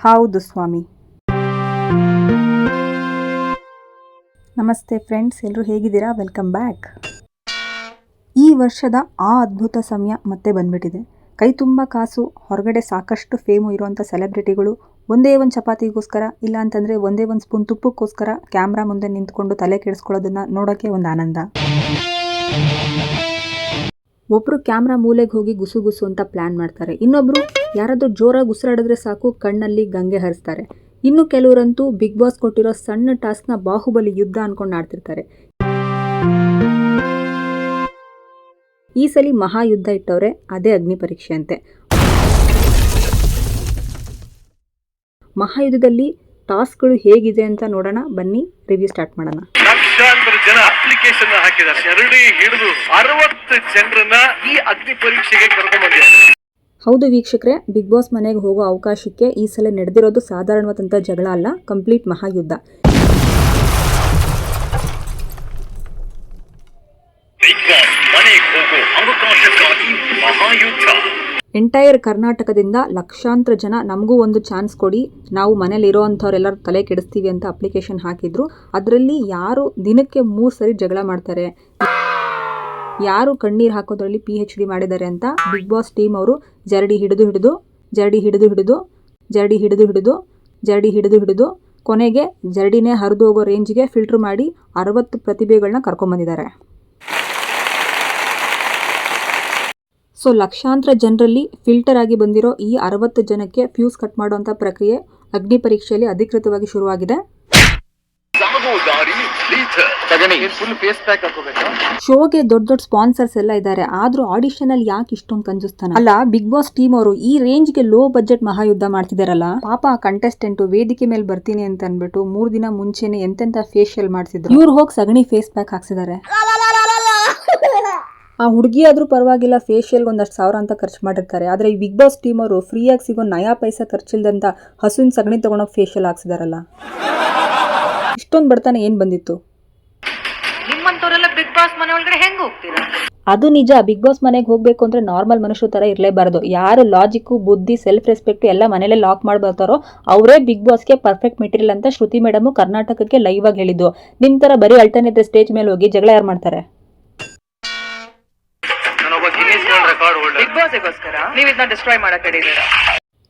ಹೌದು ಸ್ವಾಮಿ. ನಮಸ್ತೆ ಫ್ರೆಂಡ್ಸ್, ಎಲ್ಲರೂ ಹೇಗಿದ್ದೀರಾ? Welcome back. ಈ ವರ್ಷದ ಆ ಅದ್ಭುತ ಸಮಯ ಮತ್ತೆ ಬಂದ್ಬಿಟ್ಟಿದೆ. ಕೈ ತುಂಬ ಕಾಸು, ಹೊರಗಡೆ ಸಾಕಷ್ಟು ಫೇಮು ಇರುವಂಥ ಸೆಲೆಬ್ರಿಟಿಗಳು ಒಂದೇ ಒಂದು ಚಪಾತಿಗೋಸ್ಕರ, ಇಲ್ಲ ಅಂತಂದರೆ ಒಂದೇ ಒಂದು ಸ್ಪೂನ್ ತುಪ್ಪಕ್ಕೋಸ್ಕರ ಕ್ಯಾಮ್ರಾ ಮುಂದೆ ನಿಂತ್ಕೊಂಡು ತಲೆ ಕೆಡಿಸ್ಕೊಳ್ಳೋದನ್ನ ನೋಡೋಕ್ಕೆ ಒಂದು ಆನಂದ. ಒಬ್ಬರು ಕ್ಯಾಮ್ರಾ ಮೂಲೆಗೆ ಹೋಗಿ ಗುಸು ಗುಸು ಅಂತ ಪ್ಲ್ಯಾನ್ ಮಾಡ್ತಾರೆ. ಇನ್ನೊಬ್ಬರು ಯಾರಾದರೂ ಜೋರಾಗಿ ಉಸಿರಾಡಿದ್ರೆ ಸಾಕು ಕಣ್ಣಲ್ಲಿ ಗಂಗೆ ಹರಿಸ್ತಾರೆ. ಇನ್ನು ಕೆಲವರಂತೂ ಬಿಗ್ ಬಾಸ್ ಕೊಟ್ಟಿರೋ ಸಣ್ಣ ಟಾಸ್ಕ್ನ ಬಾಹುಬಲಿ ಯುದ್ಧ ಅನ್ಕೊಂಡು ಆಡ್ತಿರ್ತಾರೆ. ಈ ಸಲ ಮಹಾಯುದ್ಧ ಇಟ್ಟವ್ರೆ, ಅದೇ ಅಗ್ನಿ ಪರೀಕ್ಷೆ ಅಂತೆ. ಮಹಾಯುದ್ಧದಲ್ಲಿ ಟಾಸ್ಕ್ಗಳು ಹೇಗಿದೆ ಅಂತ ನೋಡೋಣ ಬನ್ನಿ, ರಿವ್ಯೂ ಸ್ಟಾರ್ಟ್ ಮಾಡೋಣ. ಲಕ್ಷಾಂತರ ಜನ ಅಪ್ಲಿಕೇಶನ್ ಹಾಕಿದ್ದಾರೆ. ಶರಡಿ ಹಿಡಿದು 60 ಜನರನ್ನ ಈ ಅಗ್ನಿ ಪರೀಕ್ಷೆಗೆ ಕರ್ಕೊಂಡು ಬಂದಿದ್ದಾರೆ. ಹೌದು ವೀಕ್ಷಕರೇ, ಬಿಗ್ ಬಾಸ್ ಮನೆಗೆ ಹೋಗೋ ಅವಕಾಶಕ್ಕೆ ಈ ಸಲ ನಡೆದಿರೋದು ಸಾಧಾರಣವಾದಂಥ ಜಗಳ ಅಲ್ಲ, ಕಂಪ್ಲೀಟ್ ಮಹಾಯುದ್ಧ. ಎಂಟೈರ್ ಕರ್ನಾಟಕದಿಂದ ಲಕ್ಷಾಂತರ ಜನ ನಮಗೂ ಒಂದು ಚಾನ್ಸ್ ಕೊಡಿ, ನಾವು ಮನೇಲಿ ಇರೋ ಅಂಥವ್ರೆಲ್ಲರೂ ತಲೆ ಕೆಡಿಸ್ತೀವಿ ಅಂತ ಅಪ್ಲಿಕೇಶನ್ ಹಾಕಿದ್ರು. ಅದರಲ್ಲಿ ಯಾರು ದಿನಕ್ಕೆ 3 ಸರಿ ಜಗಳ ಮಾಡ್ತಾರೆ, ಯಾರು ಕಣ್ಣೀರು ಹಾಕೋದ್ರಲ್ಲಿ PhD ಮಾಡಿದ್ದಾರೆ ಅಂತ ಬಿಗ್ ಬಾಸ್ ಟೀಮ್ ಅವರು ಜರಡಿ ಹಿಡಿದು ಕೊನೆಗೆ ಜರಡಿನೇ ಹರಿದು ಹೋಗೋ ರೇಂಜ್ಗೆ ಫಿಲ್ಟರ್ ಮಾಡಿ 60 ಪ್ರತಿಭೆಗಳನ್ನ ಕರ್ಕೊಂಬಂದಿದ್ದಾರೆ. ಸೊ ಲಕ್ಷಾಂತರ ಜನರಲ್ಲಿ ಫಿಲ್ಟರ್ ಆಗಿ ಬಂದಿರೋ ಈ 60 ಜನಕ್ಕೆ ಫ್ಯೂಸ್ ಕಟ್ ಮಾಡುವಂಥ ಪ್ರಕ್ರಿಯೆ ಅಗ್ನಿ ಪರೀಕ್ಷೆಯಲ್ಲಿ ಅಧಿಕೃತವಾಗಿ ಶುರುವಾಗಿದೆ. ಶೋಗೆ ದೊಡ್ಡ ಸ್ಪಾನ್ಸರ್ಸ್ ಎಲ್ಲ ಇದ್ದಾರೆ, ಆದ್ರೂ ಆಡಿಷನ್ ಅಲ್ಲಿ ಯಾಕೆ ಇಷ್ಟೊಂದು ಕಂಜೂಸ್ತಾನ? ಅಲ್ಲ, ಬಿಗ್ ಬಾಸ್ ಟೀಮ್ ಅವರು ಈ ರೇಂಜ್ಗೆ ಲೋ ಬಜೆಟ್ ಮಹಾಯುದ್ಧ ಮಾಡ್ತಿದಾರಲ್ಲ. ಪಾಪ ಆ ಕಂಟೆಸ್ಟೆಂಟ್ ವೇದಿಕೆ ಮೇಲೆ ಬರ್ತೀನಿ ಅಂತ ಅನ್ಬಿಟ್ಟು 3 ದಿನ ಮುಂಚೆನೆ ಎಂತೆಂತ ಫೇಶಿಯಲ್ ಮಾಡಿಸಿದ್ರು. ಇವ್ರು ಹೋಗಿ ಸಗಣಿ ಫೇಸ್ ಪ್ಯಾಕ್ ಹಾಕ್ಸಿದ್ದಾರೆ. ಆ ಹುಡುಗಿ ಆದ್ರೂ ಪರವಾಗಿಲ್ಲ, ಫೇಶಿಯಲ್ ಒಂದಷ್ಟು ಸಾವಿರ ಅಂತ ಖರ್ಚು ಮಾಡಿರ್ತಾರೆ. ಆದರೆ ಈ ಬಿಗ್ ಬಾಸ್ ಟೀಮ್ ಅವರು ಫ್ರೀಯಾಗಿ ಸಿಗೋ ನಯಾ ಪೈಸಾ ಖರ್ಚಿಲ್ದಂತ ಹಸುವಿನ ಸಗಣಿ ತಗೊಂಡೋಗಿ ಫೇಶಿಯಲ್ ಹಾಕ್ಸಿದಾರಲ್ಲ. ಇಷ್ಟೊಂದು ಬಡತನ ಏನ್ ಬಂದಿತ್ತು? ಬಿಗ್ ಬಾಸ್ ಮನೆ ಒಳಗಡೆ ಹೆಂಗ್ ಹೋಗ್ತೀರಾ? ಅದು ನಿಜ, ಬಿಗ್ ಬಾಸ್ ಮನೆಗೆ ಹೋಗ್ಬೇಕು ಅಂದ್ರೆ ನಾರ್ಮಲ್ ಮನುಷ್ಯರ ತರ ಇರಲೇಬಾರದು. ಯಾರು ಲಾಜಿಕ್, ಬುದ್ಧಿ, ಸೆಲ್ಫ್ ರೆಸ್ಪೆಕ್ಟ್ ಎಲ್ಲ ಮನೇಲೆ ಲಾಕ್ ಮಾಡ್ಬರ್ತಾರೋ ಅವರೇ ಬಿಗ್ ಬಾಸ್ಗೆ ಪರ್ಫೆಕ್ಟ್ ಮೆಟೀರಿಯಲ್ ಅಂತ ಶ್ರುತಿ ಮೇಡಮ್ ಕರ್ನಾಟಕಕ್ಕೆ ಲೈವ್ ಆಗಿ ಹೇಳಿದ್ದು. ನಿಮ್ ತರ ಬರೀ ಅಲ್ಟರ್ನೇಟಿವ್ ಸ್ಟೇಜ್ ಮೇಲೆ ಹೋಗಿ ಜಗಳ ಯಾರು ಮಾಡ್ತಾರೆ?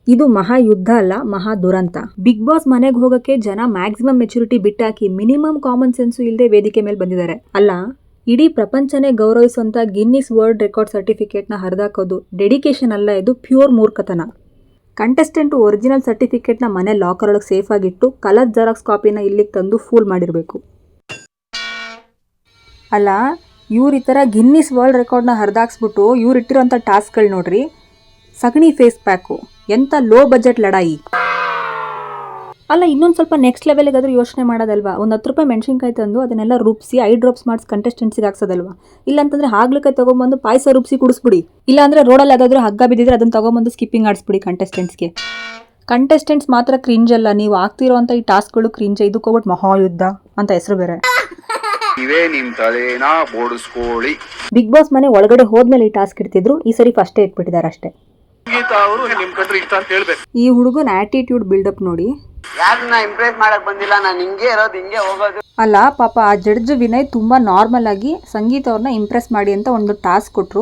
ಇದು ಮಹಾಯುದ್ಧ ಅಲ್ಲ, ಮಹಾ ದುರಂತ. ಬಿಗ್ ಬಾಸ್ ಮನೆಗೆ ಹೋಗಕ್ಕೆ ಜನ ಮ್ಯಾಕ್ಸಿಮಮ್ ಮೆಚುರಿಟಿ ಬಿಟ್ಟಾಕಿ ಮಿನಿಮಮ್ ಕಾಮನ್ ಸೆನ್ಸು ಇಲ್ಲದೆ ವೇದಿಕೆ ಮೇಲೆ ಬಂದಿದ್ದಾರೆ. ಅಲ್ಲ, ಇಡೀ ಪ್ರಪಂಚನೇ ಗೌರವಿಸುವಂತ ಗಿನ್ನಿಸ್ ವರ್ಲ್ಡ್ ರೆಕಾರ್ಡ್ ಸರ್ಟಿಫಿಕೇಟ್ನ ಹರಿದಾಕೋದು ಡೆಡಿಕೇಶನ್ ಅಲ್ಲ, ಇದು ಪ್ಯೂರ್ ಮೂರ್ಖತನ. ಕಂಟೆಸ್ಟೆಂಟ್ ಒರಿಜಿನಲ್ ಸರ್ಟಿಫಿಕೇಟ್ನ ಮನೆ ಲಾಕರ್ ಒಳಗೆ ಸೇಫ್ ಆಗಿಟ್ಟು ಕಲರ್ ಜೆರಾಕ್ಸ್ ಕಾಪಿನ ಇಲ್ಲಿಗೆ ತಂದು ಫೂಲ್ ಮಾಡಿರಬೇಕು. ಅಲ್ಲ, ಇವ್ರ ಈ ಥರ ಗಿನ್ನಿಸ್ ವರ್ಲ್ಡ್ ರೆಕಾರ್ಡ್ನ ಹರಿದಾಕ್ಸ್ಬಿಟ್ಟು ಇವ್ರು ಇಟ್ಟಿರೋಂಥ ಟಾಸ್ಕ್ಗಳು ನೋಡ್ರಿ. ಸಗಣಿ ಫೇಸ್ ಪ್ಯಾಕು, ಎಂಥ ಲೋ ಬಜೆಟ್ ಲಡಾಯಿ. ಅಲ್ಲ, ಇನ್ನೊಂದು ಸ್ವಲ್ಪ ನೆಕ್ಸ್ಟ್ ಲೆವೆಲ್ಗಾದ್ರೂ ಯೋಚನೆ ಮಾಡೋದಲ್ವಾ? ಒಂದು 10 ರೂಪಾಯಿ ಮೆಣಸಿನ್ಕಾಯಿ ತಂದು ಅದನ್ನೆಲ್ಲ ರುಬ್ಸಿ ಐ ಡ್ರಾಪ್ಸ್ ಮಾಡಿಸಿ ಕಂಟೆಸ್ಟೆಂಟ್ಸಿಗೆ ಹಾಕ್ಸೋದಲ್ವಾ? ಇಲ್ಲಾಂತಂದ್ರೆ ಹಾಗಲಕಾಯಿ ತೊಗೊಂಬಂದು ಪಾಯಸ ರುಬ್ಸಿ ಕುಡಿಸ್ಬಿಡಿ. ಇಲ್ಲಾಂದ್ರೆ ರೋಡಲ್ಲಿ ಯಾವ್ದಾದ್ರು ಹಗ್ಗ ಬಿದ್ದಿದ್ರೆ ಅದನ್ನು ತೊಗೊಂಬಂದು ಸ್ಕಿಪ್ಪಿಂಗ್ ಆಡಿಸ್ಬಿಡಿ ಕಂಟೆಸ್ಟೆಂಟ್ಸ್ಗೆ. ಕಂಟೆಸ್ಟೆಂಟ್ಸ್ ಮಾತ್ರ ಕ್ರಿಂಜ್ ಅಲ್ಲ, ನೀವು ಆಗ್ತಿರೋಂಥ ಈ ಟಾಸ್ಕ್ಗಳು ಕ್ರಿಂಜ್. ಇದಕ್ಕೆ ಹೋಗ್ಬಿಟ್ಟು ಮಹಾಯುದ್ಧ ಅಂತ ಹೆಸರು ಬೇರೆ. ಬಿಗ್ ಬಾಸ್ ಮನೆ ಒಳಗಡೆ ಹೋದ್ಮೇಲೆ ಈ ಟಾಸ್ಕ್ ಇಡ್ತಿದ್ರು, ಈ ಸರಿ ಫಸ್ಟೇ ಇಟ್ಬಿಟ್ಟಿದ್ದಾರೆ ಅಷ್ಟೇ. ಈ ಹುಡುಗನ ಆಟಿಟ್ಯೂಡ್ ಬಿಲ್ಡಪ್ ನೋಡಿ. ಅಲ್ಲ ಪಾಪ, ಆ ಜಡ್ಜ್ ವಿನಯ್ ತುಂಬಾ ನಾರ್ಮಲ್ ಆಗಿ ಸಂಗೀತ ಅವ್ರನ್ನ ಇಂಪ್ರೆಸ್ ಮಾಡಿ ಅಂತ ಒಂದು ಟಾಸ್ಕ್ ಕೊಟ್ರು.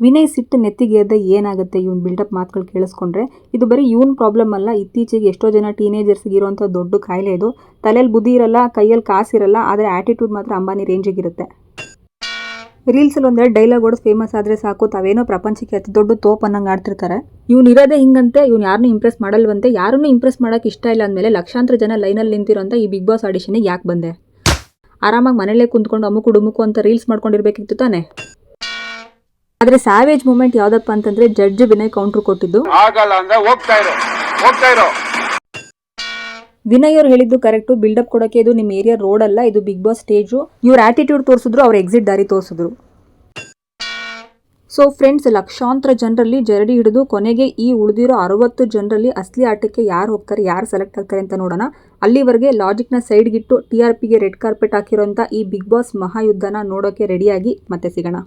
ವಿನಯ್ ಸಿಟ್ಟು ನೆತ್ತಿಗೆ ಏನಾಗುತ್ತೆ ಇವನ್ ಬಿಲ್ಡಪ್ ಮಾತುಗಳು ಕೇಳಿಸ್ಕೊಂಡ್ರೆ? ಇದು ಬರೀ ಇವನ್ ಪ್ರಾಬ್ಲಮ್ ಅಲ್ಲ, ಇತ್ತೀಚೆಗೆ ಎಷ್ಟೋ ಜನ ಟೀನೇಜರ್ಸ್ಗೆ ಇರುವಂಥ ದೊಡ್ಡ ಕಾಯಿಲೆ ಇದು. ತಲೆಯಲ್ಲಿ ಬುದ್ಧಿ ಇರಲ್ಲ, ಕೈಯಲ್ಲಿ ಕಾಸಿರಲ್ಲ, ಆದರೆ ಆಟಿಟ್ಯೂಡ್ ಮಾತ್ರ ಅಂಬಾನಿ ರೇಂಜಿಗಿರುತ್ತೆ. ರೀಲ್ಸಲ್ಲಿ ಒಂದೆರಡು ಡೈಲಾಗ್ ಹೊಡೆದು ಫೇಮಸ್ ಆದರೆ ಸಾಕು, ತಾವೇನೋ ಪ್ರಪಂಚಕ್ಕೆ ಅತಿ ದೊಡ್ಡ ತೋಪ್ ಅನ್ನಂಗೆ ಆಡ್ತಿರ್ತಾರೆ. ಇವ್ನು ಇರೋದೇ ಹಿಂಗಂತೆ, ಇವ್ನು ಯಾರನ್ನೂ ಇಂಪ್ರೆಸ್ ಮಾಡಲ್ವಂತೆ. ಯಾರನ್ನೂ ಇಂಪ್ರೆಸ್ ಮಾಡೋಕೆ ಇಷ್ಟ ಇಲ್ಲ ಅಂದಮೇಲೆ ಲಕ್ಷಾಂತರ ಜನ ಲೈನಲ್ಲಿ ನಿಂತಿರೋಂಥ ಈ ಬಿಗ್ ಬಾಸ್ ಆಡಿಷನ್ಗೆ ಯಾಕೆ ಬಂದೆ? ಆರಾಮಾಗಿ ಮನೇಲೇ ಕುಂತ್ಕೊಂಡು ಅಮುಕು ಅಂತ ರೀಲ್ಸ್ ಮಾಡ್ಕೊಂಡಿರ್ಬೇಕಿತ್ತು ತಾನೆ. ಆದ್ರೆ ಸ್ಯಾವೇಜ್ ಮೂಮೆಂಟ್ ಯಾವ್ದಪ್ಪ ಅಂತಂದ್ರೆ ಜಡ್ಜ್ ವಿನಯ್ ಕೌಂಟರ್ ಕೊಟ್ಟಿದ್ದು. ವಿನಯ್ ಅವ್ರು ಹೇಳಿದ್ದು ಕರೆಕ್ಟು, ಬಿಲ್ಡಪ್ ಕೊಡೋಕೆ ಇದು ನಿಮ್ಮ ಏರಿಯಾ ರೋಡ್ ಅಲ್ಲ, ಇದು ಬಿಗ್ ಬಾಸ್ ಸ್ಟೇಜು. ಇವ್ರ ಆಟಿಟ್ಯೂಡ್ ತೋರಿಸಿದ್ರು, ಅವ್ರ ಎಕ್ಸಿಟ್ ದಾರಿ ತೋರಿಸಿದ್ರು. ಸೊ ಫ್ರೆಂಡ್ಸ್, ಲಕ್ಷಾಂತರ ಜನರಲ್ಲಿ ಜರಡಿ ಹಿಡಿದು ಕೊನೆಗೆ ಈ ಉಳಿದಿರೋ 60 ಜನರಲ್ಲಿ ಅಸಲಿ ಆಟಕ್ಕೆ ಯಾರು ಹೋಗ್ತಾರೆ, ಯಾರು ಸೆಲೆಕ್ಟ್ ಆಗ್ತಾರೆ ಅಂತ ನೋಡೋಣ. ಅಲ್ಲಿವರೆಗೆ ಲಾಜಿಕ್ನ ಸೈಡ್ಗಿಟ್ಟು TRPಗೆ ರೆಡ್ ಕಾರ್ಪೆಟ್ ಹಾಕಿರೋಂಥ ಈ ಬಿಗ್ ಬಾಸ್ ಮಹಾಯುದ್ಧನ ನೋಡೋಕೆ ರೆಡಿಯಾಗಿ ಮತ್ತೆ ಸಿಗೋಣ.